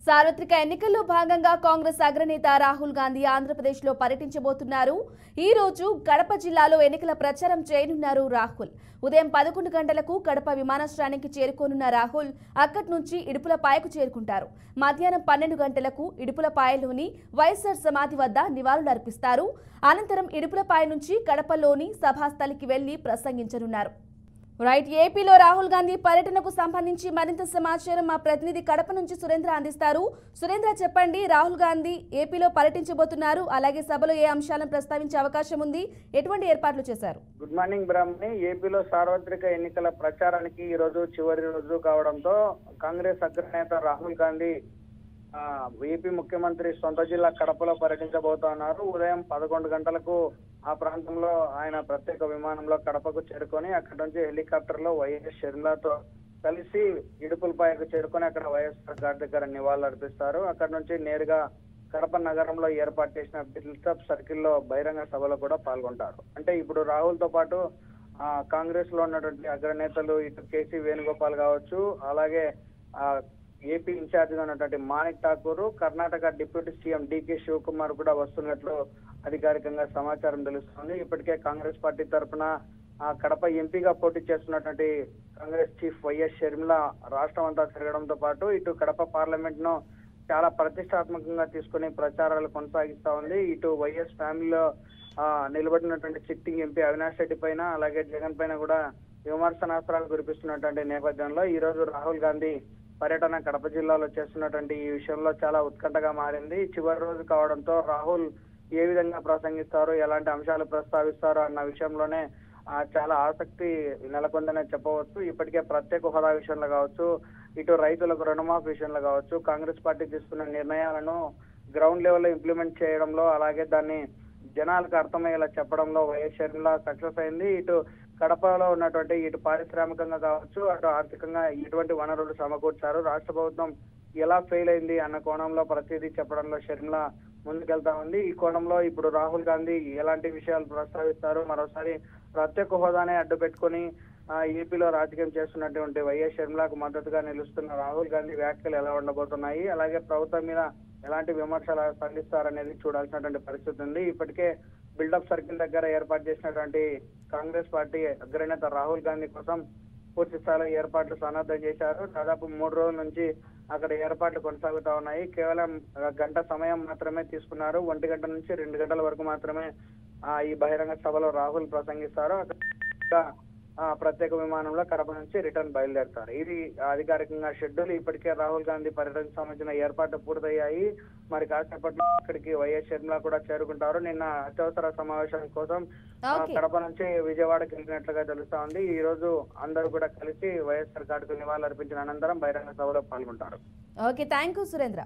సార్వత్రిక ఎన్నికల్లో భాగంగా కాంగ్రెస్ అగ్రనేత రాహుల్ గాంధీ ఆంధ్రప్రదేశ్లో పర్యటించబోతున్నారు. ఈ రోజు కడప జిల్లాలో ఎన్నికల ప్రచారం చేయనున్నారు రాహుల్. ఉదయం 11 గంటలకు కడప విమానాశ్రయానికి చేరుకోనున్న రాహుల్ అక్కడి నుంచి ఇడుపులపాయకు చేరుకుంటారు. మధ్యాహ్నం 12 గంటలకు ఇడుపులపాయలోని వైఎస్ఆర్ సమాధి వద్ద నివాళులర్పిస్తారు. అనంతరం ఇడుపులపాయ నుంచి కడపలోని సభాస్థలికి వెళ్లి ప్రసంగించనున్నారు. రైట్, ఏపీలో రాహుల్ గాంధీ పర్యటనకు సంబంధించి మరింత సమాచారం మా ప్రతినిధి కడప నుంచి సురేంద్ర అందిస్తారు. సురేంద్ర, చెప్పండి, రాహుల్ గాంధీ ఏపీలో పర్యటించబోతున్నారు, అలాగే సభలో ఏ అంశాలను ప్రస్తావించే అవకాశం ఉంది, ఎటువంటి ఏర్పాట్లు చేశారు? గుడ్ మార్నింగ్ బ్రాహ్మణి. ఏపీలో సార్వత్రిక ఎన్నికల ప్రచారానికి ఈ రోజు చివరి రోజు కావడంతో కాంగ్రెస్ అగ్రనేత రాహుల్ గాంధీ ఏపీ ముఖ్యమంత్రి సొంత జిల్లా కడపలో పర్యటించబోతున్నారు. ఉదయం 11 గంటలకు ఆ ప్రాంతంలో ఆయన ప్రత్యేక విమానంలో కడపకు చేరుకొని అక్కడి నుంచి హెలికాప్టర్ లో వైఎస్ షర్మిలతో కలిసి ఇడుపులపాయకు చేరుకొని అక్కడ వైఎస్ఆర్ ఘాట్ దగ్గర నివాళులు అర్పిస్తారు. అక్కడ నుంచి నేరుగా కడప నగరంలో ఏర్పాటు చేసిన బిల్డప్ సర్కిల్లో బహిరంగ సభలో కూడా పాల్గొంటారు. అంటే ఇప్పుడు రాహుల్ తో పాటు కాంగ్రెస్ లో ఉన్నటువంటి అగ్రనేతలు ఇటు కేసీ వేణుగోపాల్ కావచ్చు, అలాగే ఏపీ ఇన్ఛార్జ్ గా ఉన్నటువంటి Manik Thakur, Karnataka deputy CM DK Shivakumar కూడా వస్తున్నట్లు అధికారికంగా సమాచారం తెలుస్తోంది. ఇప్పటికే కాంగ్రెస్ పార్టీ తరఫున కడప ఎంపీగా పోటీ చేస్తున్నటువంటి కాంగ్రెస్ చీఫ్ వైఎస్ షర్మిల రాష్ట్రం అంతా తిరగడంతో పాటు ఇటు కడప పార్లమెంట్ ను చాలా ప్రతిష్టాత్మకంగా తీసుకుని ప్రచారాలు కొనసాగిస్తా ఉంది. ఇటు వైఎస్ ఫ్యామిలీలో నిలబడినటువంటి సిట్టింగ్ ఎంపీ అవినాష్ రెడ్డి పైన, అలాగే జగన్ పైన కూడా విమర్శనాస్త్రాలు కురిపిస్తున్నటువంటి నేపథ్యంలో ఈ రోజు రాహుల్ గాంధీ పర్యటన కడప జిల్లాలో చేస్తున్నటువంటి ఈ విషయంలో చాలా ఉత్కంఠగా మారింది. చివరి రోజు కావడంతో రాహుల్ ఏ విధంగా ప్రసంగిస్తారు, ఎలాంటి అంశాలు ప్రస్తావిస్తారు అన్న విషయంలోనే చాలా ఆసక్తి నెలకొందనే చెప్పవచ్చు. ఇప్పటికే ప్రత్యేక హోదా విషయంలో కావచ్చు, ఇటు రైతులకు రుణమాఫీ విషయంలో కావచ్చు, కాంగ్రెస్ పార్టీ తీసుకున్న నిర్ణయాలను గ్రౌండ్ లెవెల్లో ఇంప్లిమెంట్ చేయడంలో, అలాగే దాన్ని జనాలకు అర్థమయ్యేలా చెప్పడంలో వైఎస్ షర్మిల సక్సెస్ అయింది. ఇటు కడపలో ఉన్నటువంటి ఇటు పారిశ్రామికంగా కావచ్చు, అటు ఆర్థికంగా ఎటువంటి వనరులు సమకూర్చారు, రాష్ట్ర ప్రభుత్వం ఎలా ఫెయిల్ అయింది అన్న కోణంలో ప్రతిదీ చెప్పడంలో షర్మిల ముందుకెళ్తా ఉంది. ఈ కోణంలో ఇప్పుడు రాహుల్ గాంధీ ఎలాంటి విషయాలు ప్రస్తావిస్తారు, మరోసారి ప్రత్యేక హోదానే అడ్డు పెట్టుకుని ఏపీలో రాజకీయం చేస్తున్నటువంటి వైఎస్ షర్మిలకు మద్దతుగా నిలుస్తున్న రాహుల్ గాంధీ వ్యాఖ్యలు ఎలా ఉండబోతున్నాయి, అలాగే ప్రభుత్వం మీద ఎలాంటి విమర్శలు సంధిస్తారనేది చూడాల్సినటువంటి పరిస్థితి ఉంది. ఇప్పటికే బిల్డప్ సర్కిల్ దగ్గర ఏర్పాటు చేసినటువంటి కాంగ్రెస్ పార్టీ అగ్రనేత రాహుల్ గాంధీ కోసం పూర్తి స్థాయిలో ఏర్పాట్లు సన్నద్ధం చేశారు. దాదాపు 3 రోజుల నుంచి అక్కడ ఏర్పాట్లు కొనసాగుతా ఉన్నాయి. కేవలం గంట సమయం మాత్రమే తీసుకున్నారు. 1 గంట నుంచి 2 గంటల వరకు మాత్రమే ఈ బహిరంగ సభలో రాహుల్ ప్రసంగిస్తారు. ప్రత్యేక విమానంలో కడప నుంచి రిటర్న్ బయలుదేరుతారు. ఇది అధికారికంగా షెడ్యూల్. ఇప్పటికే రాహుల్ గాంధీ పర్యటనకు సంబంధించిన ఏర్పాట్లు పూర్తయ్యాయి. మరి కాసేపట్లో ఇక్కడికి వైఎస్ షర్మిల కూడా చేరుకుంటారు. నిన్న అత్యవసర సమావేశం కోసం కడప నుంచి విజయవాడకి వెళ్ళినట్లుగా తెలుస్తా ఉంది. ఈ రోజు అందరూ కూడా కలిసి వైఎస్ఆర్ ఘాట్కు నివాళులు అర్పించిన అనంతరం బహిరంగ సభలో పాల్గొంటారు. Okay, thank you Surendra.